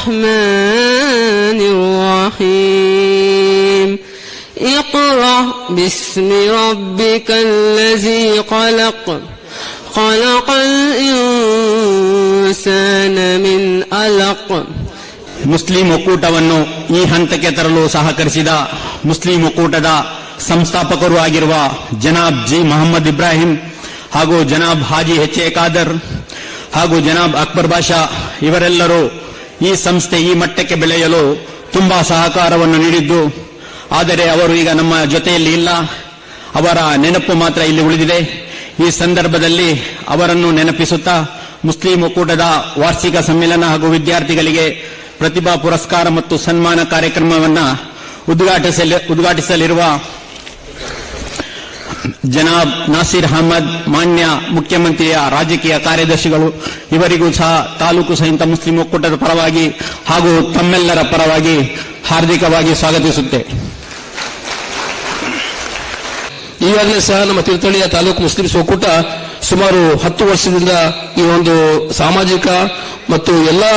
الرحمن الرحيم اقرأ باسم ربك الذي خلق خلق الإنسان من علق. Muslim ಒಕ್ಕೂಟವನ್ನು ಈ ಹಂತಕ್ಕೆ ತರಲು ಸಹಕರಿಸಿದ ಮುಸ್ಲಿಂ ಒಕ್ಕೂಟದ ಸಂಸ್ಥಾಪಕರು ಆಗಿರುವ ಜನಾಬ್ ಜಿ ಮೊಹಮ್ಮದ್ ಇಬ್ರಾಹಿಂ ಹಾಗೂ ಜನಾಬ್ ಹಾಜಿ ಎಚ್ ಎ ಖಾದರ್ ಹಾಗೂ ಜನಾಬ್ ಅಕ್ಬರ್ ಬಾಷಾ ಇವರೆಲ್ಲರೂ ಈ ಸಂಸ್ಥೆ ಈ ಮಟ್ಟಕ್ಕೆ ಬೆಳೆಯಲು ತುಂಬಾ ಸಹಕಾರವನ್ನು ನೀಡಿದ್ದು, ಆದರೆ ಅವರು ಈಗ ನಮ್ಮ ಜೊತೆಯಲ್ಲಿ ಇಲ್ಲ. ಅವರ ನೆನಪು ಮಾತ್ರ ಇಲ್ಲಿ ಉಳಿದಿದೆ. ಈ ಸಂದರ್ಭದಲ್ಲಿ ಅವರನ್ನು ನೆನಪಿಸುತ್ತಾ ಮುಸ್ಲಿಂ ಒಕ್ಕೂಟದ ವಾರ್ಷಿಕ ಸಮ್ಮೇಳನ ಹಾಗೂ ವಿದ್ಯಾರ್ಥಿಗಳಿಗೆ ಪ್ರತಿಭಾ ಪುರಸ್ಕಾರ ಮತ್ತು ಸನ್ಮಾನ ಕಾರ್ಯಕ್ರಮವನ್ನು ಉದ್ಘಾಟಿಸಲಿರುವ ಜನಾಬ್ ನಾಸಿರ್ ಅಹಮದ್, ಮಾನ್ಯ ಮುಖ್ಯಮಂತ್ರಿಯ ರಾಜಕೀಯ ಕಾರ್ಯದರ್ಶಿಗಳು, ಇವರಿಗೂ ಸಹ ತಾಲೂಕು ಸಹಿತ ಮುಸ್ಲಿಂ ಒಕ್ಕೂಟದ ಪರವಾಗಿ ಹಾಗೂ ತಮ್ಮೆಲ್ಲರ ಪರವಾಗಿ ಹಾರ್ದಿಕವಾಗಿ ಸ್ವಾಗತಿಸುತ್ತೆ. ಈಗಾಗಲೇ ಸಹ ನಮ್ಮ ತೀರ್ಥಹಳ್ಳಿಯ ತಾಲೂಕು ಮುಸ್ಲಿಂ ಒಕ್ಕೂಟ ಸುಮಾರು 10 ವರ್ಷದಿಂದ ಈ ಒಂದು ಸಾಮಾಜಿಕ ಮತ್ತು ಎಲ್ಲಾ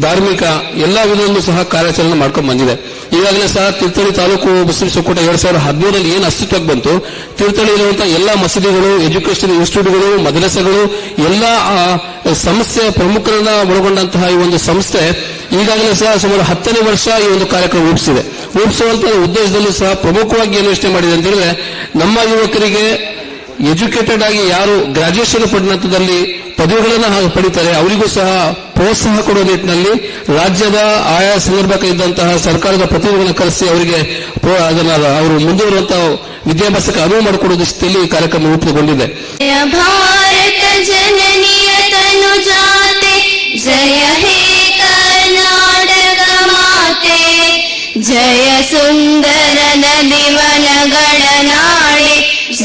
ಧಾರ್ಮಿಕ ಎಲ್ಲಾ ವಿಧದಲ್ಲೂ ಸಹ ಕಾರ್ಯಾಚರಣೆ ಮಾಡ್ಕೊಂಡು ಬಂದಿದೆ. ಈಗಾಗಲೇ ಸಹ ತೀರ್ಥಹಳ್ಳಿ ತಾಲೂಕು ಮುಸ್ಲಿಂ ಒಕ್ಕೂಟ 2013ರಲ್ಲಿ ಏನು ಅಸ್ತಿತ್ವಕ್ಕೆ ಬಂತು, ತೀರ್ಥಹಳ್ಳಿಯಲ್ಲಿರುವಂತಹ ಎಲ್ಲಾ ಮಸೀದಿಗಳು, ಎಜುಕೇಶನ್ ಇನ್ಸ್ಟಿಟ್ಯೂಟ್ಗಳು, ಮದ್ರಸೆಗಳು, ಎಲ್ಲಾ ಸಮಸ್ಯೆ ಪ್ರಮುಖರನ್ನ ಒಳಗೊಂಡಂತಹ ಈ ಒಂದು ಸಂಸ್ಥೆ ಈಗಾಗಲೇ ಸಹ ಸುಮಾರು 10ನೇ ವರ್ಷ ಈ ಒಂದು ಕಾರ್ಯಕ್ರಮ ರೂಪಿಸುವಂತಹ ಉದ್ದೇಶದಲ್ಲೂ ಸಹ ಪ್ರಮುಖವಾಗಿ ಏನು ಯೋಚನೆ ಮಾಡಿದೆ ಅಂತ ಹೇಳಿದ್ರೆ, ನಮ್ಮ ಯುವಕರಿಗೆ ಎಜುಕೇಟೆಡ್ ಆಗಿ ಯಾರು ಗ್ರಾಜುಯೇಷನ್ ಪಡಿನಂತದಲ್ಲಿ ಪದವಿಗಳನ್ನು ಪಡಿತಾರೆ ಅವರಿಗೂ ಸಹ ಪ್ರೋತ್ಸಾಹ ಕೊಡುವ ನಿಟ್ಟಿನಲ್ಲಿ ರಾಜ್ಯದ ಆಯಾ ಸಂದರ್ಭಕ್ಕೆ ಇದ್ದಂತಹ ಸರ್ಕಾರದ ಪ್ರತಿನಿಧಿಗಳನ್ನು ಕರೆಸಿ ಅವರಿಗೆ ಅದನ್ನ ಅವರು ಮುಂದುವರುವಂತಹ ವಿದ್ಯಾಭ್ಯಾಸಕ್ಕೆ ಅನುವು ಮಾಡಿಕೊಡುವ ದೃಷ್ಟಿಯಲ್ಲಿ ಈ ಕಾರ್ಯಕ್ರಮ ರೂಪುಗೊಂಡಿದೆ. ಭಾರತ ಜನನಿಯ ತನುಜಾತೆ ಜಯ ಹೇ ಕರ್ನಾಟಕ ಮಾತೆ, ಜಯ ಸುಂದರ ನದಿವನಗಳ ನಾಡೆ,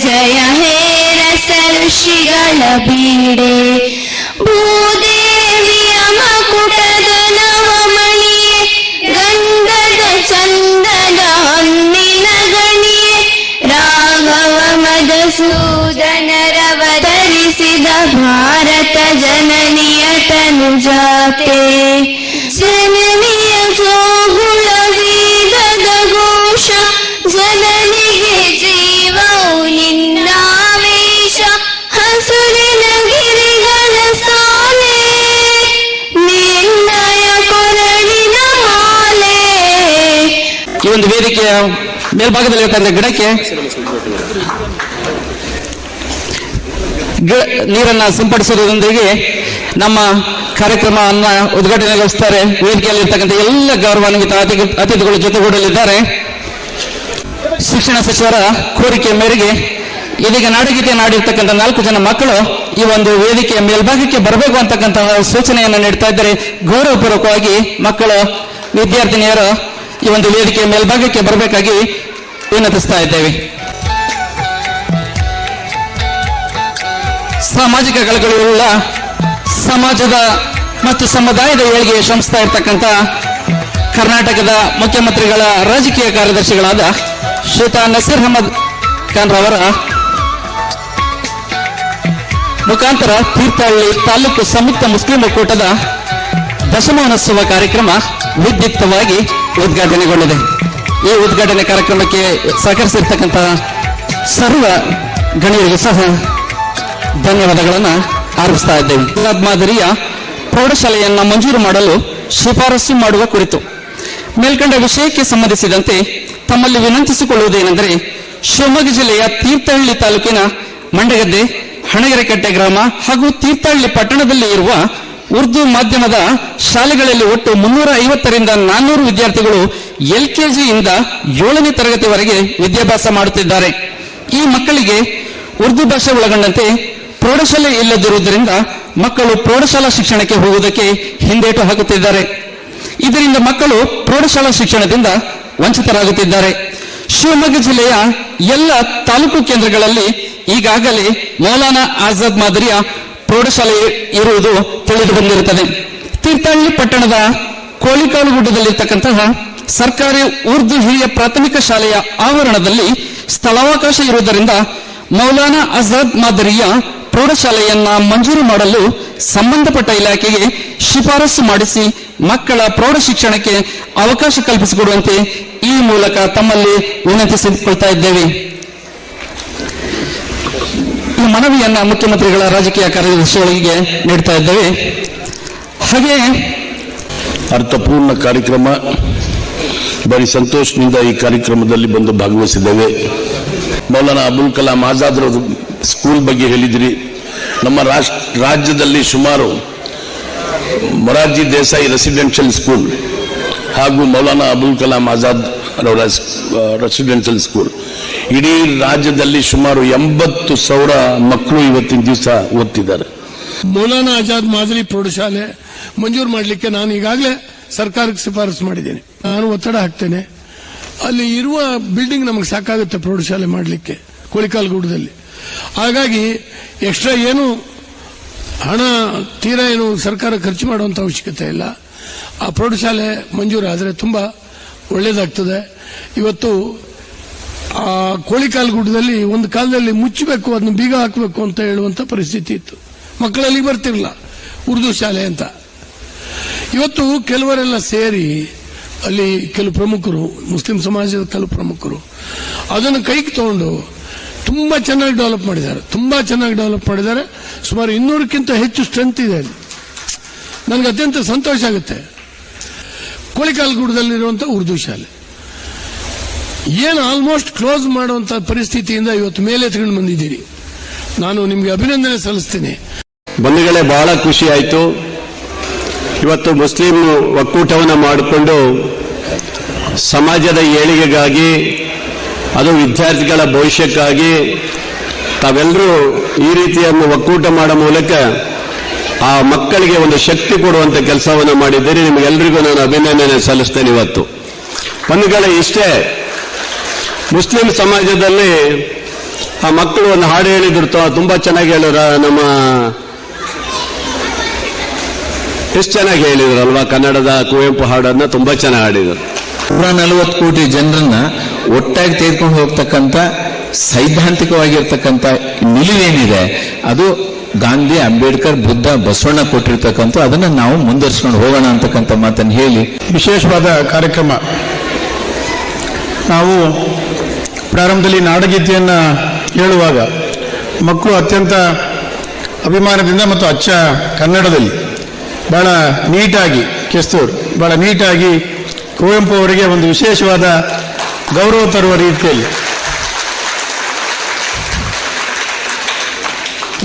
ಜಯ ಹೇ ರಸ ಋಷಿಗಳ ಬೀಡೆ, ಭೂದೇವಿಯ ಮಕುಟದ ನವಮಣಿಯೇ, ಗಂಧದ ಚಂದದ ಹೊನ್ನಿನ ಗಣಿಯೇ, ರಾಘವ ಮಧುಸೂದನರವತರಿಸಿದ ಭಾರತ ಜನನಿಯ ತನುಜಾತೆ, ಜನನಿಯ ಜೋಗುಳ ವೇದದ ಘೋಷ, ಜನನಿಗೆ ಜೀವವು ನಿನ್ನಾವೇಶ, ಹಸುರಿನ ಗಿರಿಗಳ ಸಾಲೆ, ನಿರ್ಣಯ ಕೊರಳಿನ ಮಾಲೆ. ಈ ಒಂದು ವೇದಿಕೆಯ ಮೇಲ್ಭಾಗದಲ್ಲಿ ಗಿಡಕ್ಕೆ ನೀರನ್ನ ಸಿಂಪಡಿಸುವುದರೊಂದಿಗೆ ನಮ್ಮ ಕಾರ್ಯಕ್ರಮವನ್ನು ಉದ್ಘಾಟನೆಗೊಳಿಸುತ್ತಾರೆ. ವೇದಿಕೆಯಲ್ಲಿರ್ತಕ್ಕಂಥ ಎಲ್ಲ ಗೌರವಾನ್ವಿತ ಅತಿಥಿಗಳು ಜೊತೆಗೂಡಲಿದ್ದಾರೆ. ಶಿಕ್ಷಣ ಸಚಿವರ ಕೋರಿಕೆ ಮೇರೆಗೆ ಇದೀಗ ನಾಡಗೀತೆ ನಾಡಿರ್ತಕ್ಕಂಥ 4 ಜನ ಮಕ್ಕಳು ಈ ಒಂದು ವೇದಿಕೆಯ ಮೇಲ್ಭಾಗಕ್ಕೆ ಬರಬೇಕು ಅಂತಕ್ಕಂತಹ ಸೂಚನೆಯನ್ನು ನೀಡ್ತಾ ಇದ್ದಾರೆ. ಗೌರವಪೂರ್ವಕವಾಗಿ ಮಕ್ಕಳು ವಿದ್ಯಾರ್ಥಿನಿಯರು ಈ ಒಂದು ವೇದಿಕೆಯ ಮೇಲ್ಭಾಗಕ್ಕೆ ಬರಬೇಕಾಗಿ ವಿನಂತಿಸ್ತಾ ಇದ್ದೇವೆ. ಸಾಮಾಜಿಕ ಕಳಕಳಿಯುಳ್ಳ ಸಮಾಜದ ಮತ್ತು ಸಮುದಾಯದ ಏಳಿಗೆಗೆ ಶ್ರಮಿಸ್ತಾ ಇರ್ತಕ್ಕಂಥ ಕರ್ನಾಟಕದ ಮುಖ್ಯಮಂತ್ರಿಗಳ ರಾಜಕೀಯ ಕಾರ್ಯದರ್ಶಿಗಳಾದ ಶ್ರೀಯುತ ನಸೀರ್ ಅಹಮದ್ ಖಾನ್ ರವರ ಮುಖಾಂತರ ತೀರ್ಥಹಳ್ಳಿ ತಾಲೂಕು ಸಂಯುಕ್ತ ಮುಸ್ಲಿಂ ಒಕ್ಕೂಟದ ದಶಮಾನೋತ್ಸವ ಕಾರ್ಯಕ್ರಮ ವಿದ್ಯುಕ್ತವಾಗಿ ಉದ್ಘಾಟನೆಗೊಂಡಿದೆ. ಈ ಉದ್ಘಾಟನೆ ಕಾರ್ಯಕ್ರಮಕ್ಕೆ ಸಹಕರಿಸಿರ್ತಕ್ಕಂತಹ ಸರ್ವ ಗಣ್ಯರಿಗೂ ಸಹ ಧನ್ಯವಾದಗಳನ್ನು ಅರ್ಪಿಸ್ತಾ ಇದ್ದೇವೆ. ಮಾದರಿಯ ಪ್ರೌಢಶಾಲೆಯನ್ನ ಮಂಜೂರು ಮಾಡಲು ಶಿಫಾರಸು ಮಾಡುವ ಕುರಿತು ಮೇಲ್ಕಂಡ ವಿಷಯಕ್ಕೆ ಸಂಬಂಧಿಸಿದಂತೆ ತಮ್ಮಲ್ಲಿ ವಿನಂತಿಸಿಕೊಳ್ಳುವುದೇನೆಂದರೆ, ಶಿವಮೊಗ್ಗ ಜಿಲ್ಲೆಯ ತೀರ್ಥಹಳ್ಳಿ ತಾಲೂಕಿನ ಮಂಡಗದ್ದೆ, ಹಣಗೆರೆಕಟ್ಟೆ ಗ್ರಾಮ ಹಾಗೂ ತೀರ್ಥಹಳ್ಳಿ ಪಟ್ಟಣದಲ್ಲಿ ಇರುವ ಉರ್ದು ಮಾಧ್ಯಮದ ಶಾಲೆಗಳಲ್ಲಿ ಒಟ್ಟು 350ರಿಂದ 400 ವಿದ್ಯಾರ್ಥಿಗಳು LKGಯಿಂದ 7ನೇ ತರಗತಿವರೆಗೆ ವಿದ್ಯಾಭ್ಯಾಸ ಮಾಡುತ್ತಿದ್ದಾರೆ. ಈ ಮಕ್ಕಳಿಗೆ ಉರ್ದು ಭಾಷೆ ಒಳಗೊಂಡಂತೆ ಪ್ರೌಢಶಾಲೆ ಇಲ್ಲದಿರುವುದರಿಂದ ಮಕ್ಕಳು ಪ್ರೌಢಶಾಲಾ ಶಿಕ್ಷಣಕ್ಕೆ ಹೋಗುವುದಕ್ಕೆ ಹಿಂದೇಟು ಹಾಕುತ್ತಿದ್ದಾರೆ. ಇದರಿಂದ ಮಕ್ಕಳು ಪ್ರೌಢಶಾಲಾ ಶಿಕ್ಷಣದಿಂದ ವಂಚಿತರಾಗುತ್ತಿದ್ದಾರೆ. ಶಿವಮೊಗ್ಗ ಜಿಲ್ಲೆಯ ಎಲ್ಲ ತಾಲೂಕು ಕೇಂದ್ರಗಳಲ್ಲಿ ಈಗಾಗಲೇ ಮೌಲಾನಾ ಆಜಾದ್ ಮಾದರಿಯ ಪ್ರೌಢಶಾಲೆ ಇರುವುದು ತಿಳಿದು ಬಂದಿರುತ್ತದೆ. ತೀರ್ಥಹಳ್ಳಿ ಪಟ್ಟಣದ ಕೋಳಿಕಾಲುಗುಡ್ಡದಲ್ಲಿರ್ತಕ್ಕಂತಹ ಸರ್ಕಾರಿ ಉರ್ದು ಹಿರಿಯ ಪ್ರಾಥಮಿಕ ಶಾಲೆಯ ಆವರಣದಲ್ಲಿ ಸ್ಥಳಾವಕಾಶ ಇರುವುದರಿಂದ ಮೌಲಾನಾ ಆಜಾದ್ ಮಾದರಿಯ ಪ್ರೌಢಶಾಲೆಯನ್ನ ಮಂಜೂರು ಮಾಡಲು ಸಂಬಂಧಪಟ್ಟ ಇಲಾಖೆಗೆ ಶಿಫಾರಸು ಮಾಡಿಸಿ ಮಕ್ಕಳ ಪ್ರೌಢ ಶಿಕ್ಷಣಕ್ಕೆ ಅವಕಾಶ ಕಲ್ಪಿಸಿಕೊಡುವಂತೆ ಈ ಮೂಲಕ ತಮ್ಮಲ್ಲಿ ವಿನಂತಿಸಿಕೊಳ್ತಾ ಇದ್ದೇವೆ. ಈ ಮನವಿಯನ್ನ ಮುಖ್ಯಮಂತ್ರಿಗಳ ರಾಜಕೀಯ ಕಾರ್ಯದರ್ಶಿಗಳಿಗೆ ನೀಡ್ತಾ ಇದ್ದೇವೆ. ಹಾಗೆ ಅರ್ಥಪೂರ್ಣ ಕಾರ್ಯಕ್ರಮ, ಬರೀ ಸಂತೋಷದಿಂದ ಈ ಕಾರ್ಯಕ್ರಮದಲ್ಲಿ ಬಂದು ಭಾಗವಹಿಸಿದ್ದೇವೆ. ಮೌಲಾನಾ ಅಬುಲ್ ಕಲಾಂ ಆಜಾದ್ ರವರು ಸ್ಕೂಲ್ ಬಗ್ಗೆ ಹೇಳಿದಿರಿ. ನಮ್ಮ ರಾಜ್ಯದಲ್ಲಿ ಸುಮಾರು ಮೊರಾರ್ಜಿ ದೇಸಾಯಿ ರೆಸಿಡೆನ್ಷಿಯಲ್ ಸ್ಕೂಲ್ ಹಾಗೂ ಮೌಲಾನಾ ಅಬುಲ್ ಕಲಾಂ ಆಜಾದ್ ರವರ ರೆಸಿಡೆನ್ಷಿಯಲ್ ಸ್ಕೂಲ್, ಇಡೀ ರಾಜ್ಯದಲ್ಲಿ ಸುಮಾರು 80,000 ಮಕ್ಕಳು ಇವತ್ತಿನ ದಿವಸ ಓದ್ತಿದ್ದಾರೆ. ಮೌಲಾನಾ ಆಜಾದ್ ಮಾದರಿ ಪ್ರೌಢಶಾಲೆ ಮಂಜೂರು ಮಾಡಲಿಕ್ಕೆ ನಾನು ಈಗಾಗಲೇ ಸರ್ಕಾರಕ್ಕೆ ಶಿಫಾರಸು ಮಾಡಿದ್ದೇನೆ. ನಾನು ಒತ್ತಡ ಹಾಕ್ತೇನೆ. ಅಲ್ಲಿ ಇರುವ ಬಿಲ್ಡಿಂಗ್ ನಮಗೆ ಸಾಕಾಗುತ್ತೆ ಪ್ರೌಢಶಾಲೆ ಮಾಡಲಿಕ್ಕೆ ಕೋಳಿಕಾಲ್ಗೂಡದಲ್ಲಿ. ಹಾಗಾಗಿ ಎಕ್ಸ್ಟ್ರಾ ಏನು ಹಣ ತೀರಾ ಏನು ಸರ್ಕಾರ ಖರ್ಚು ಮಾಡುವಂತ ಅವಶ್ಯಕತೆ ಇಲ್ಲ. ಆ ಪ್ರೌಢಶಾಲೆ ಮಂಜೂರಾದರೆ ತುಂಬಾ ಒಳ್ಳೇದಾಗ್ತದೆ. ಇವತ್ತು ಆ ಕೋಳಿಕಾಲ್ಗೂಡದಲ್ಲಿ ಒಂದು ಕಾಲದಲ್ಲಿ ಮುಚ್ಚಬೇಕು, ಅದನ್ನು ಬೀಗ ಹಾಕಬೇಕು ಅಂತ ಹೇಳುವಂತ ಪರಿಸ್ಥಿತಿ ಇತ್ತು. ಮಕ್ಕಳಲ್ಲಿ ಬರ್ತಿರಲಿಲ್ಲ ಉರ್ದು ಶಾಲೆ ಅಂತ. ಇವತ್ತು ಕೆಲವರೆಲ್ಲ ಸೇರಿ ಅಲ್ಲಿ ಕೆಲವು ಪ್ರಮುಖರು, ಮುಸ್ಲಿಂ ಸಮಾಜದ ಕೆಲವು ಪ್ರಮುಖರು ಅದನ್ನು ಕೈಗೆ ತಗೊಂಡು ತುಂಬಾ ಚೆನ್ನಾಗಿ ಡೆವಲಪ್ ಮಾಡಿದ್ದಾರೆ. ಸುಮಾರು 200ಕ್ಕಿಂತ ಹೆಚ್ಚು ಸ್ಟ್ರೆಂತ್ ಇದೆ. ನನಗೆ ಅತ್ಯಂತ ಸಂತೋಷ ಆಗುತ್ತೆ. ಕೋಳಿಕಾಲ್ಗೂಡದಲ್ಲಿರುವಂತಹ ಉರ್ದು ಶಾಲೆ ಏನು ಆಲ್ಮೋಸ್ಟ್ ಕ್ಲೋಸ್ ಮಾಡುವಂತ ಪರಿಸ್ಥಿತಿಯಿಂದ ಇವತ್ತು ಮೇಲೆ ತಗೊಂಡು ಬಂದಿದ್ದೀರಿ. ನಾನು ನಿಮಗೆ ಅಭಿನಂದನೆ ಸಲ್ಲಿಸ್ತೇನೆ. ಬಂಧುಗಳೇ, ಬಹಳ ಖುಷಿ ಆಯಿತು. ಇವತ್ತು ಮುಸ್ಲಿಂ ಒಕ್ಕೂಟವನ್ನು ಮಾಡಿಕೊಂಡು ಸಮಾಜದ ಏಳಿಗೆಗಾಗಿ, ಅದು ವಿದ್ಯಾರ್ಥಿಗಳ ಭವಿಷ್ಯಕ್ಕಾಗಿ ತಾವೆಲ್ಲರೂ ಈ ರೀತಿಯನ್ನು ಒಕ್ಕೂಟ ಮಾಡೋ ಮೂಲಕ ಆ ಮಕ್ಕಳಿಗೆ ಒಂದು ಶಕ್ತಿ ಕೊಡುವಂತ ಕೆಲಸವನ್ನು ಮಾಡಿದ್ದೀರಿ. ನಿಮಗೆಲ್ಲರಿಗೂ ನಾನು ಅಭಿನಂದನೆ ಸಲ್ಲಿಸ್ತೇನೆ. ಇವತ್ತು ಬಂಧುಗಳೇ, ಇಷ್ಟೇ ಮುಸ್ಲಿಂ ಸಮಾಜದಲ್ಲಿ ಆ ಮಕ್ಕಳು ಒಂದು ಹಾಡು ಹೇಳಿದ್ರು, ತುಂಬಾ ಚೆನ್ನಾಗಿ ಹೇಳಿದ್ರ. ನಮ್ಮ ಎಷ್ಟು ಚೆನ್ನಾಗಿ ಹೇಳಿದ್ರಲ್ವಾ, ಕನ್ನಡದ ಕುವೆಂಪು ಹಾಡನ್ನ ತುಂಬಾ ಚೆನ್ನಾಗಿ ಹಾಡಿದ್ರು. 140 ಕೋಟಿ ಜನರನ್ನ ಒಟ್ಟಾಗಿ ತೆಗೆದುಕೊಂಡು ಹೋಗ್ತಕ್ಕಂಥ ಸೈದ್ಧಾಂತಿಕವಾಗಿರ್ತಕ್ಕಂಥ ನಿಲುವೇನಿದೆ ಅದು ಗಾಂಧಿ, ಅಂಬೇಡ್ಕರ್, ಬುದ್ಧ, ಬಸವಣ್ಣ ಕೊಟ್ಟಿರ್ತಕ್ಕಂಥ, ಅದನ್ನ ನಾವು ಮುಂದುವರಿಸಿಕೊಂಡು ಹೋಗೋಣ ಅಂತಕ್ಕಂಥ ಮಾತನ್ನು ಹೇಳಿ ವಿಶೇಷವಾದ ಕಾರ್ಯಕ್ರಮ. ನಾವು ಪ್ರಾರಂಭದಲ್ಲಿ ನಾಡಗೀತೆಯನ್ನ ಹೇಳುವಾಗ ಮಕ್ಕಳು ಅತ್ಯಂತ ಅಭಿಮಾನದಿಂದ ಮತ್ತು ಅಚ್ಚ ಕನ್ನಡದಲ್ಲಿ ಬಹಳ ನೀಟಾಗಿ, ಕೆಸ್ತೂರ್ ಬಹಳ ನೀಟಾಗಿ ಕುವೆಂಪು ಅವರಿಗೆ ಒಂದು ವಿಶೇಷವಾದ ಗೌರವ ತರುವ ರೀತಿಯಲ್ಲಿ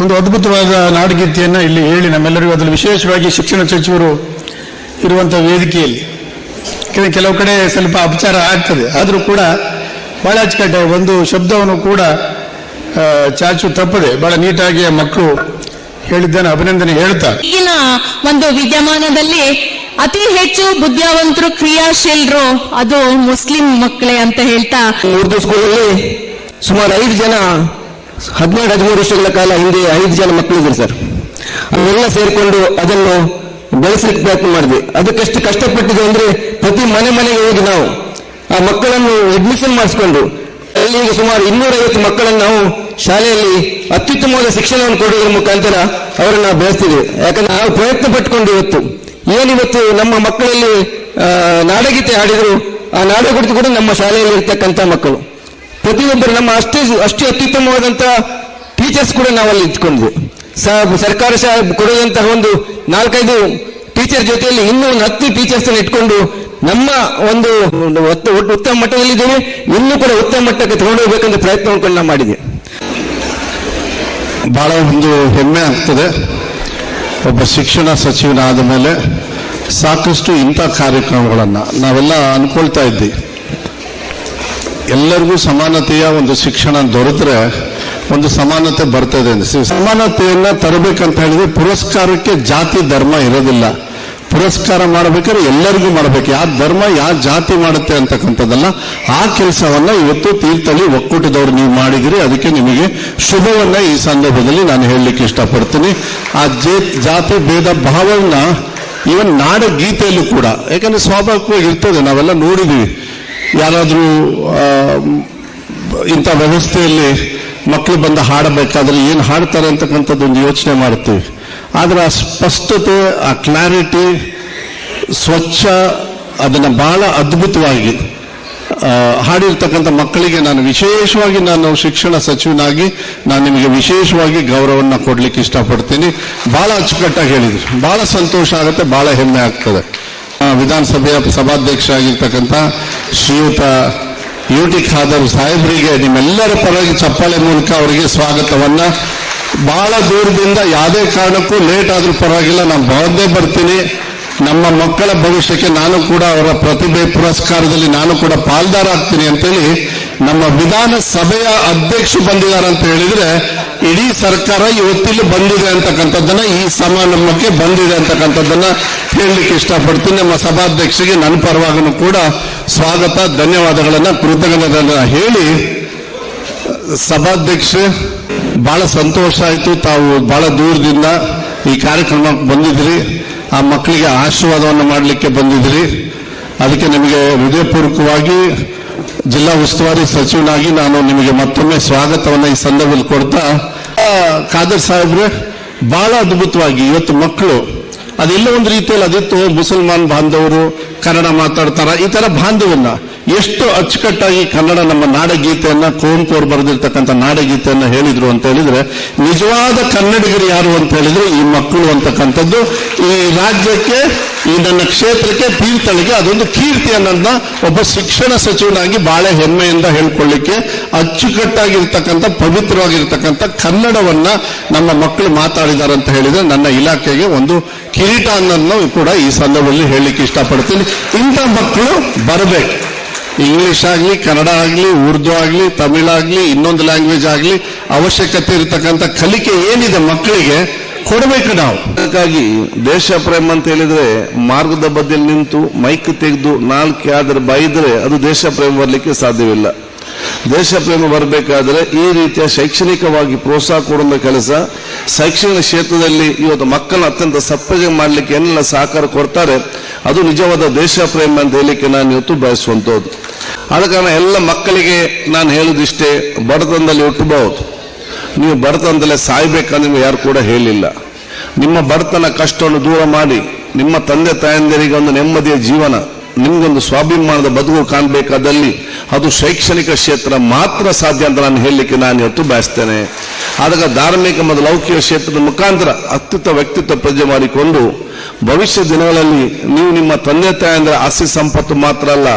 ಒಂದು ಅದ್ಭುತವಾದ ನಾಡಗೀತೆಯನ್ನು ಇಲ್ಲಿ ಹೇಳಿ ನಮ್ಮೆಲ್ಲರಿಗೂ, ಅದರಲ್ಲಿ ವಿಶೇಷವಾಗಿ ಶಿಕ್ಷಣ ಸಚಿವರು ಇರುವಂತಹ ವೇದಿಕೆಯಲ್ಲಿ ಕೆಲವು ಕಡೆ ಸ್ವಲ್ಪ ಅಪಚಾರ ಆಗ್ತದೆ, ಆದರೂ ಕೂಡ ಬಹಳ ಅಚ್ಚುಕಟ್ಟಾಗಿ ಒಂದು ಶಬ್ದವನ್ನು ಕೂಡ ಚಾಚು ತಪ್ಪದೆ ಬಹಳ ನೀಟಾಗಿ ಮಕ್ಕಳು ಹೇಳಿದ್ದೇನೆ, ಅಭಿನಂದನೆ ಹೇಳ್ತಾ. ಈಗಿನ ಒಂದು ವಿದ್ಯಮಾನದಲ್ಲಿ ಅತಿ ಹೆಚ್ಚು ಬುದ್ಧಿವಂತರು, ಕ್ರಿಯಾಶೀಲರು ಅದು ಮುಸ್ಲಿಂ ಮಕ್ಕಳೇ ಅಂತ ಹೇಳ್ತಾ, ಉರ್ದು ಸ್ಕೂಲಲ್ಲಿ ಸುಮಾರು 5 ಜನ 12-13 ವರ್ಷಗಳ ಕಾಲ ಹಿಂದೆ 5 ಜನ ಮಕ್ಕಳಿದ್ರು ಸರ್. ಅವರೆಲ್ಲ ಸೇರಿಕೊಂಡು ಅದನ್ನು ಬೆಳೆಸಲಿಕ್ಕೆ ಪ್ರಯತ್ನ ಮಾಡಿದ್ವಿ. ಅದಕ್ಕೆಷ್ಟು ಕಷ್ಟಪಟ್ಟಿದೆ ಅಂದ್ರೆ ಪ್ರತಿ ಮನೆಗೆ ಹೋಗಿ ನಾವು ಆ ಮಕ್ಕಳನ್ನು ಅಡ್ಮಿಷನ್ ಮಾಡಿಸ್ಕೊಂಡು ಅಲ್ಲಿ ಸುಮಾರು 250 ಮಕ್ಕಳನ್ನು ನಾವು ಶಾಲೆಯಲ್ಲಿ ಅತ್ಯುತ್ತಮವಾದ ಶಿಕ್ಷಣವನ್ನು ಕೊಡುವುದರ ಮುಖಾಂತರ ಅವರನ್ನು ನಾವು ಬೆಳೆಸ್ತಿದ್ವಿ. ಯಾಕಂದ್ರೆ ನಾವು ಪ್ರಯತ್ನ ಪಟ್ಟುಕೊಂಡು ಏನಿವತ್ತು ನಮ್ಮ ಮಕ್ಕಳಲ್ಲಿ ನಾಡಗೀತೆ ಹಾಡಿದ್ರು, ಆ ನಾಡಗೀತೆ ಕೂಡ ನಮ್ಮ ಶಾಲೆಯಲ್ಲಿ ಇರ್ತಕ್ಕಂಥ ಮಕ್ಕಳು ಪ್ರತಿಯೊಬ್ಬರು ನಮ್ಮ ಅಷ್ಟೇ ಅತ್ಯುತ್ತಮವಾದಂತ ಟೀಚರ್ಸ್ ಕೂಡ ನಾವಲ್ಲಿ ಇಟ್ಕೊಂಡ್ವಿ. ಸರ್ಕಾರ ಕೊಡುವಂತಹ ಒಂದು 4-5 ಟೀಚರ್ ಜೊತೆಯಲ್ಲಿ ಇನ್ನೂ ಒಂದು 10 ಟೀಚರ್ಸ್ ಇಟ್ಕೊಂಡು ನಮ್ಮ ಒಂದು ಉತ್ತಮ ಮಟ್ಟದಲ್ಲಿದ್ದೇವೆ. ಇನ್ನೂ ಕೂಡ ಉತ್ತಮ ಮಟ್ಟಕ್ಕೆ ತಗೊಂಡು ಹೋಗ್ಬೇಕಂತ ಪ್ರಯತ್ನವನ್ನು ನಾವು ಮಾಡಿದ್ವಿ. ಬಹಳ ಒಂದು ಹೆಮ್ಮೆ ಆಗ್ತದೆ, ಒಬ್ಬ ಶಿಕ್ಷಣ ಸಚಿವನಾದ ಮೇಲೆ ಸಾಕಷ್ಟು ಇಂಥ ಕಾರ್ಯಕ್ರಮಗಳನ್ನು ನಾವೆಲ್ಲ ಅನ್ಕೊಳ್ತಾ ಇದ್ವಿ. ಎಲ್ಲರಿಗೂ ಸಮಾನತೆಯ ಒಂದು ಶಿಕ್ಷಣ ದೊರೆತರೆ ಒಂದು ಸಮಾನತೆ ಬರ್ತದೆ. ಸಮಾನತೆಯನ್ನ ತರಬೇಕಂತ ಹೇಳಿದ್ರೆ ಪುರಸ್ಕಾರಕ್ಕೆ ಜಾತಿ ಧರ್ಮ ಇರೋದಿಲ್ಲ. ಪುರಸ್ಕಾರ ಮಾಡಬೇಕಾದ್ರೆ ಎಲ್ಲರಿಗೂ ಮಾಡಬೇಕು. ಯಾವ ಧರ್ಮ ಯಾವ ಜಾತಿ ಮಾಡುತ್ತೆ ಅಂತಕ್ಕಂಥದ್ದಲ್ಲ. ಆ ಕೆಲಸವನ್ನ ಇವತ್ತು ತೀರ್ಥಹಳ್ಳಿ ಒಕ್ಕೂಟದವರು ನೀವು ಮಾಡಿದಿರಿ, ಅದಕ್ಕೆ ನಿಮಗೆ ಶುಭವನ್ನ ಈ ಸಂದರ್ಭದಲ್ಲಿ ನಾನು ಹೇಳಲಿಕ್ಕೆ ಇಷ್ಟಪಡ್ತೀನಿ. ಆ ಜಾತಿ ಭೇದ ಭಾವವನ್ನ ಇವನ್ ನಾಡ ಗೀತೆಯಲ್ಲೂ ಕೂಡ, ಯಾಕಂದ್ರೆ ಸ್ವಾಭಾವಿಕವಾಗಿ ಇರ್ತದೆ, ನಾವೆಲ್ಲ ನೋಡಿದೀವಿ. ಯಾರಾದ್ರೂ ಇಂಥ ವ್ಯವಸ್ಥೆಯಲ್ಲಿ ಮಕ್ಕಳು ಬಂದು ಹಾಡಬೇಕಾದ್ರೆ ಏನು ಹಾಡ್ತಾರೆ ಅಂತಕ್ಕಂಥದ್ದು ಒಂದು ಯೋಚನೆ ಮಾಡ್ತೀವಿ. ಆದ್ರೆ ಆ ಸ್ಪಷ್ಟತೆ, ಆ ಕ್ಲಾರಿಟಿ ಸ್ವಚ್ಛ, ಅದನ್ನು ಬಹಳ ಅದ್ಭುತವಾಗಿ ಹಾಡಿರ್ತಕ್ಕಂಥ ಮಕ್ಕಳಿಗೆ ನಾನು ವಿಶೇಷವಾಗಿ ಶಿಕ್ಷಣ ಸಚಿವನಾಗಿ ನಾನು ನಿಮಗೆ ವಿಶೇಷವಾಗಿ ಗೌರವವನ್ನು ಕೊಡ್ಲಿಕ್ಕೆ ಇಷ್ಟಪಡ್ತೀನಿ. ಬಹಳ ಅಚ್ಚುಕಟ್ಟಾಗಿ ಹೇಳಿದ್ರು, ಬಹಳ ಸಂತೋಷ ಆಗುತ್ತೆ, ಬಹಳ ಹೆಮ್ಮೆ ಆಗ್ತದೆ. ವಿಧಾನಸಭೆಯ ಸಭಾಧ್ಯಕ್ಷ ಆಗಿರ್ತಕ್ಕಂಥ ಶ್ರೀಯುತ ಯುಟಿ ಖಾದರ್ ಸಾಹೇಬರಿಗೆ ನಿಮ್ಮೆಲ್ಲರ ಪರವಾಗಿ ಚಪ್ಪಾಳೆ ಮೂಲಕ ಅವರಿಗೆ ಸ್ವಾಗತವನ್ನ. ಬಹಳ ದೂರದಿಂದ ಯಾವುದೇ ಕಾರಣಕ್ಕೂ ಲೇಟ್ ಆದ್ರೂ ಪರವಾಗಿಲ್ಲ, ನಾನು ಬಂದೇ ಬರ್ತೀನಿ. ನಮ್ಮ ಮಕ್ಕಳ ಭವಿಷ್ಯಕ್ಕೆ ನಾನು ಕೂಡ ಅವರ ಪ್ರತಿಭೆ ಪುರಸ್ಕಾರದಲ್ಲಿ ನಾನು ಕೂಡ ಪಾಲ್ದಾರ ಆಗ್ತೀನಿ ಅಂತೇಳಿ ನಮ್ಮ ವಿಧಾನಸಭೆಯ ಅಧ್ಯಕ್ಷರು ಬಂದಿದ್ದಾರೆ ಅಂತ ಹೇಳಿದ್ರೆ ಇಡೀ ಸರ್ಕಾರ ಇವತ್ತಿಲ್ಲಿ ಬಂದಿದೆ ಅಂತಕ್ಕಂಥದ್ದನ್ನ, ಈ ಸಮಾರಂಭಕ್ಕೆ ಬಂದಿದೆ ಅಂತಕ್ಕಂಥದ್ದನ್ನ ಹೇಳಲಿಕ್ಕೆ ಇಷ್ಟಪಡ್ತೀನಿ. ನಮ್ಮ ಸಭಾಧ್ಯಕ್ಷರಿಗೆ ನನ್ನ ಪರವಾಗೂ ಕೂಡ ಸ್ವಾಗತ, ಧನ್ಯವಾದಗಳನ್ನ, ಕೃತಜ್ಞತೆಗಳನ್ನ ಹೇಳಿ, ಸಭಾಧ್ಯಕ್ಷ ಬಹಳ ಸಂತೋಷ ಆಯಿತು. ತಾವು ಬಹಳ ದೂರದಿಂದ ಈ ಕಾರ್ಯಕ್ರಮಕ್ಕೆ ಬಂದಿದ್ರಿ, ಆ ಮಕ್ಕಳಿಗೆ ಆಶೀರ್ವಾದವನ್ನು ಮಾಡಲಿಕ್ಕೆ ಬಂದಿದ್ರಿ. ಅದಕ್ಕೆ ನಿಮಗೆ ಹೃದಯಪೂರ್ವಕವಾಗಿ ಜಿಲ್ಲಾ ಉಸ್ತುವಾರಿ ಸಚಿವನಾಗಿ ನಾನು ನಿಮಗೆ ಮತ್ತೊಮ್ಮೆ ಸ್ವಾಗತವನ್ನು ಈ ಸಂದರ್ಭದಲ್ಲಿ ಕೊಡ್ತಾ, ಖಾದರ್ ಸಾಹೇಬ್ರೆ ಬಹಳ ಅದ್ಭುತವಾಗಿ ಇವತ್ತು ಮಕ್ಕಳು ಅದೆಲ್ಲ ಒಂದು ರೀತಿಯಲ್ಲಿ ಅದಿತ್ತು, ಮುಸಲ್ಮಾನ್ ಬಾಂಧವರು ಕನ್ನಡ ಮಾತಾಡ್ತಾರ, ಈ ತರ ಬಾಂಧವನ್ನ ಎಷ್ಟು ಅಚ್ಚುಕಟ್ಟಾಗಿ ಕನ್ನಡ ನಮ್ಮ ನಾಡಗೀತೆಯನ್ನ, ಕುವೆಂಪು ಅವರು ಬರೆದಿರ್ತಕ್ಕಂಥ ನಾಡಗೀತೆಯನ್ನ ಹೇಳಿದ್ರು ಅಂತ ಹೇಳಿದ್ರೆ, ನಿಜವಾದ ಕನ್ನಡಿಗರು ಯಾರು ಅಂತ ಹೇಳಿದ್ರೆ ಈ ಮಕ್ಕಳು ಅಂತಕ್ಕಂಥದ್ದು ಈ ರಾಜ್ಯಕ್ಕೆ, ಈ ನನ್ನ ಕ್ಷೇತ್ರಕ್ಕೆ, ತೀರ್ಥಳಿಗೆ ಅದೊಂದು ಕೀರ್ತಿ ಅನ್ನೋದನ್ನ ಒಬ್ಬ ಶಿಕ್ಷಣ ಸಚಿವನಾಗಿ ಬಹಳ ಹೆಮ್ಮೆಯಿಂದ ಹೇಳ್ಕೊಳ್ಳಿಕ್ಕೆ, ಅಚ್ಚುಕಟ್ಟಾಗಿರ್ತಕ್ಕಂಥ ಪವಿತ್ರವಾಗಿರ್ತಕ್ಕಂಥ ಕನ್ನಡವನ್ನ ನಮ್ಮ ಮಕ್ಕಳು ಮಾತಾಡಿದ್ದಾರೆ ಅಂತ ಹೇಳಿದ್ರೆ ನನ್ನ ಇಲಾಖೆಗೆ ಒಂದು ಕಿರೀಟ ಅನ್ನೋದನ್ನು ಕೂಡ ಈ ಸಂದರ್ಭದಲ್ಲಿ ಹೇಳಲಿಕ್ಕೆ ಇಷ್ಟಪಡ್ತೀನಿ. ಇಂಥ ಮಕ್ಕಳು ಬರಬೇಕು. ಇಂಗ್ಲಿಷ್ ಆಗಲಿ, ಕನ್ನಡ ಆಗಲಿ, ಉರ್ದು ಆಗಲಿ, ತಮಿಳಾಗ್ಲಿ, ಇನ್ನೊಂದು ಲ್ಯಾಂಗ್ವೇಜ್ ಆಗಲಿ, ಅವಶ್ಯಕತೆ ಇರತಕ್ಕಂಥ ಕಲಿಕೆ ಏನಿದೆ ಮಕ್ಕಳಿಗೆ ಕೊಡಬೇಕು ನಾವು. ಅದಕ್ಕಾಗಿ ದೇಶ ಪ್ರೇಮ ಅಂತ ಹೇಳಿದ್ರೆ ಮಾರ್ಗದ ಬದಿಯಲ್ಲಿ ನಿಂತು ಮೈಕ್ ತೆಗೆದು ನಾಲ್ಕು ಆದ್ರೆ ಬೈದ್ರೆ ಅದು ದೇಶ ಪ್ರೇಮ ಬರಲಿಕ್ಕೆ ಸಾಧ್ಯವಿಲ್ಲ. ದೇಶ ಪ್ರೇಮ ಬರಬೇಕಾದ್ರೆ ಈ ರೀತಿಯ ಶೈಕ್ಷಣಿಕವಾಗಿ ಪ್ರೋತ್ಸಾಹ ಕೊಡುವ ಕೆಲಸ, ಶೈಕ್ಷಣಿಕ ಕ್ಷೇತ್ರದಲ್ಲಿ ಇವತ್ತು ಮಕ್ಕಳನ್ನ ಅತ್ಯಂತ ಸಪ್ಪಗೆ ಮಾಡಲಿಕ್ಕೆ ಏನೆಲ್ಲ ಸಹಕಾರ ಕೊಡ್ತಾರೆ, ಅದು ನಿಜವಾದ ದೇಶ ಪ್ರೇಮ ಅಂತ ಹೇಳಲಿಕ್ಕೆ ನಾನು ಇವತ್ತು ಬಯಸುವಂಥದ್ದು. ಆದ ಕಾರಣ ಎಲ್ಲ ಮಕ್ಕಳಿಗೆ ನಾನು ಹೇಳುದಿಷ್ಟೇ, ಬಡತನದಲ್ಲಿ ಹುಟ್ಟಬಹುದು, ನೀವು ಬಡತನದಲ್ಲೇ ಸಾಯ್ಬೇಕಂತ ನಿಮ್ಗೆ ಯಾರು ಕೂಡ ಹೇಳಿಲ್ಲ. ನಿಮ್ಮ ಬಡತನ ಕಷ್ಟವನ್ನು ದೂರ ಮಾಡಿ ನಿಮ್ಮ ತಂದೆ ತಾಯಂದಿರಿಗೆ ಒಂದು ನೆಮ್ಮದಿಯ ಜೀವನ, ನಿಮ್ಗೊಂದು ಸ್ವಾಭಿಮಾನದ ಬದುಕು ಕಾಣಬೇಕಾದಲ್ಲಿ ಅದು ಶೈಕ್ಷಣಿಕ ಕ್ಷೇತ್ರ ಮಾತ್ರ ಸಾಧ್ಯ ಅಂತ ನಾನು ಹೇಳಲಿಕ್ಕೆ ನಾನು ಇವತ್ತು ಬಯಸ್ತೇನೆ. ಆದಾಗ ಧಾರ್ಮಿಕ ಮತ್ತು ಲೌಕಿಕ ಕ್ಷೇತ್ರದ ಮುಖಾಂತರ ಅತ್ಯುತ್ತಮ ವ್ಯಕ್ತಿತ್ವ ಪ್ರಜ್ಞೆ ಮಾಡಿಕೊಂಡು ಭವಿಷ್ಯ ದಿನಗಳಲ್ಲಿ ನೀವು ನಿಮ್ಮ ತಂದೆ ತಾಯಂದಿರ ಆಸ್ತಿ ಸಂಪತ್ತು ಮಾತ್ರ ಅಲ್ಲ,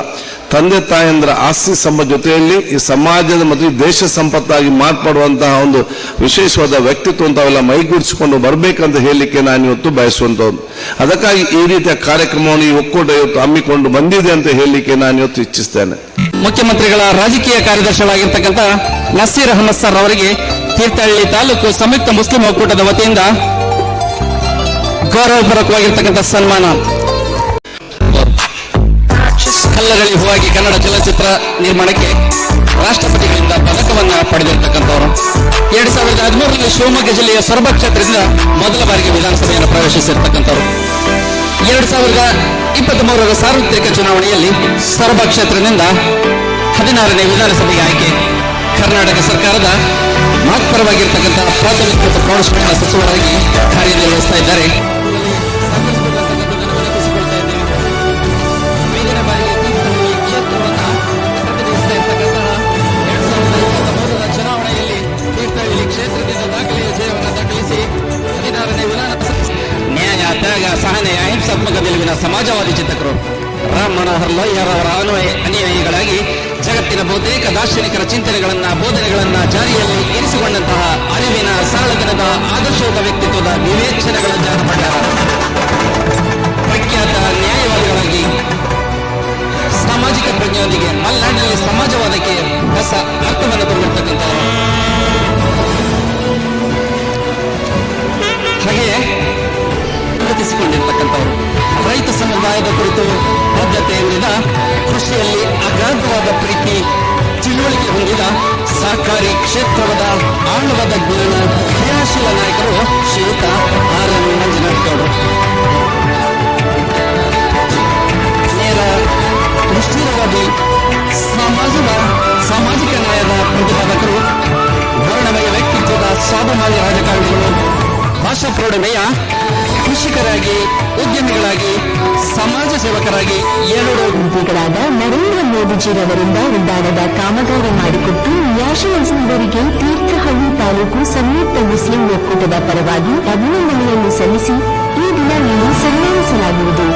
ತಂದೆ ತಾಯಂದಿರ ಆಸ್ತಿ ಸಂಪತ್ತು ಜೊತೆಯಲ್ಲಿ ಈ ಸಮಾಜದ ಮತ್ತು ಈ ದೇಶ ಸಂಪತ್ತಾಗಿ ಮಾರ್ಪಡುವಂತಹ ಒಂದು ವಿಶೇಷವಾದ ವ್ಯಕ್ತಿತ್ವ ಅಂತಾವೆಲ್ಲ ಮೈಗೂಡಿಸಿಕೊಂಡು ಬರಬೇಕಂತ ಹೇಳಲಿಕ್ಕೆ ನಾನು ಇವತ್ತು ಬಯಸುವಂಥದ್ದು. ಅದಕ್ಕಾಗಿ ಈ ರೀತಿಯ ಕಾರ್ಯಕ್ರಮವನ್ನು ಈ ಒಕ್ಕೂಟ ಇವತ್ತು ಹಮ್ಮಿಕೊಂಡು ಬಂದಿದೆ ಅಂತ ಹೇಳಲಿಕ್ಕೆ ನಾನು ಇವತ್ತು ಇಚ್ಛಿಸ್ತೇನೆ. ಮುಖ್ಯಮಂತ್ರಿಗಳ ರಾಜಕೀಯ ಕಾರ್ಯದರ್ಶಿಗಳಾಗಿರ್ತಕ್ಕಂಥ ನಸೀರ್ ಅಹಮದ್ ಸರ್ ಅವರಿಗೆ ತೀರ್ಥಹಳ್ಳಿ ತಾಲೂಕು ಸಂಯುಕ್ತ ಮುಸ್ಲಿಂ ಒಕ್ಕೂಟದ ವತಿಯಿಂದ ಗೌರವಪೂರ್ವಕವಾಗಿರ್ತಕ್ಕಂಥ ಸನ್ಮಾನ. ಕಲ್ಲರಳಿ ಹೂವಾಗಿ ಕನ್ನಡ ಚಲನಚಿತ್ರ ನಿರ್ಮಾಣಕ್ಕೆ ರಾಷ್ಟ್ರಪತಿಗಳಿಂದ ಪದಕವನ್ನು ಪಡೆದಿರತಕ್ಕಂಥವರು. 2013ರಲ್ಲಿ ಶಿವಮೊಗ್ಗ ಜಿಲ್ಲೆಯ ಸೊರಬ ಕ್ಷೇತ್ರದಿಂದ ಮೊದಲ ಬಾರಿಗೆ ವಿಧಾನಸಭೆಯನ್ನು ಪ್ರವೇಶಿಸಿರ್ತಕ್ಕಂಥವರು. 2023ರ ಸಾರ್ವತ್ರಿಕ ಚುನಾವಣೆಯಲ್ಲಿ ಸೊರಬ ಕ್ಷೇತ್ರದಿಂದ 16ನೇ ವಿಧಾನಸಭೆಗೆ ಆಯ್ಕೆ. ಕರ್ನಾಟಕ ಸರ್ಕಾರದ ಮಹತ್ವರವಾಗಿರ್ತಕ್ಕಂಥ ಪ್ರಾಥಮಿಕ ಮತ್ತು ಪ್ರೌಢಶಿಕ್ಷಣ ಸಚಿವರಾಗಿ ಕಾರ್ಯನಿರ್ವಹಿಸ್ತಾ ಇದ್ದಾರೆ. ನ್ಯಾಯ, ತ್ಯಾಗ, ಸಹನೆ, ಅಹಿಂಸಾತ್ಮಕ ನಿಲುವಿನ ಸಮಾಜವಾದಿ ಚಿಂತಕರು ರಾಮ್ ಮನೋಹರ್ ಲೋಹಿಯರ್ ಅವರ ಅನುಯಾಯಿಗಳಾಗಿ ಜಗತ್ತಿನ ಬಹುತೇಕ ದಾರ್ಶನಿಕರ ಚಿಂತನೆಗಳನ್ನ, ಬೋಧನೆಗಳನ್ನ ಜಾರಿಯಲ್ಲಿ ಇರಿಸಿಕೊಂಡಂತಹ ಅರಿವಿನ ಸರಳತನದ ಆದರ್ಶಯುತ ವ್ಯಕ್ತಿತ್ವದ ವಿವೇಚನೆಗಳ ಜಾರಪಡ್ಯಾರ. ಪ್ರಖ್ಯಾತ ನ್ಯಾಯವಾದಿಗಳಾಗಿ ಸಾಮಾಜಿಕ ಪ್ರಜ್ಞೆಯೊಂದಿಗೆ ಮಲೆನಾಡಿನಲ್ಲಿ ಸಮಾಜವಾದಕ್ಕೆ ಹೊಸ ಅರ್ಥವನ್ನು ತುಂಬಿರ್ತಕ್ಕಂಥವರು. ಹಾಗೆಯೇ ಗುರುತಿಸಿಕೊಂಡಿರ್ತಕ್ಕಂಥವರು ರೈತ ಸಮುದಾಯದ ಕುರಿತು ಬದ್ಧತೆ ಹೊಂದಿದ, ಕೃಷಿಯಲ್ಲಿ ಅಗಾಧವಾದ ಪ್ರೀತಿ, ತಿಳುವಳಿಕೆ ಹೊಂದಿದ, ಸಹಕಾರಿ ಕ್ಷೇತ್ರದ ಆಳವಾದ ಜ್ಞಾನ, ಕ್ರಿಯಾಶೀಲ ನಾಯಕರು ಶ್ರೀಯುತ ಆರ್ ಎನ್ ಮಂಜುನಾಥ್ ಗೌಡರು. ನೇರ ದೃಷ್ಟಿರವಾದಿ, ಸಾಮಾಜಿಕ ನ್ಯಾಯದ ಪ್ರತಿಪಾದಕರು, ವರ್ಣಮಯ ವ್ಯಕ್ತಿತ್ವದ ಸ್ವಾಭಿಮಾನಿ ರಾಜಕಾರಣಿಗಳು, ಭಾಷಾ ಪ್ರೌಢಮೆಯ ಕೃಷಿಕರಾಗಿ, ಉದ್ಯಮಿಗಳಾಗಿ, ಸಮಾಜ ಸೇವಕರಾಗಿ 2 ಮಂತ್ರಿಗಳಾದ ನರೇಂದ್ರ ಮೋದಿಜಿರವರಿಂದ ಉದ್ದಾನದ ಕಾಮಗಾರಿ ಮಾಡಿಕೊಟ್ಟು ನ್ಯಾಷನಲ್ಸ್ನವರಿಗೆ ತೀರ್ಥಹಳ್ಳಿ ತಾಲೂಕು ಸಂಯುಕ್ತ ಮುಸ್ಲಿಂ ಒಕ್ಕೂಟದ ಪರವಾಗಿ ಅಭಿನಂದನೆಯನ್ನು ಸಲ್ಲಿಸಿ ಈ ದಿನ ಇಲ್ಲಿ ಸನ್ಮಾನಿಸಲಾಗುವುದು.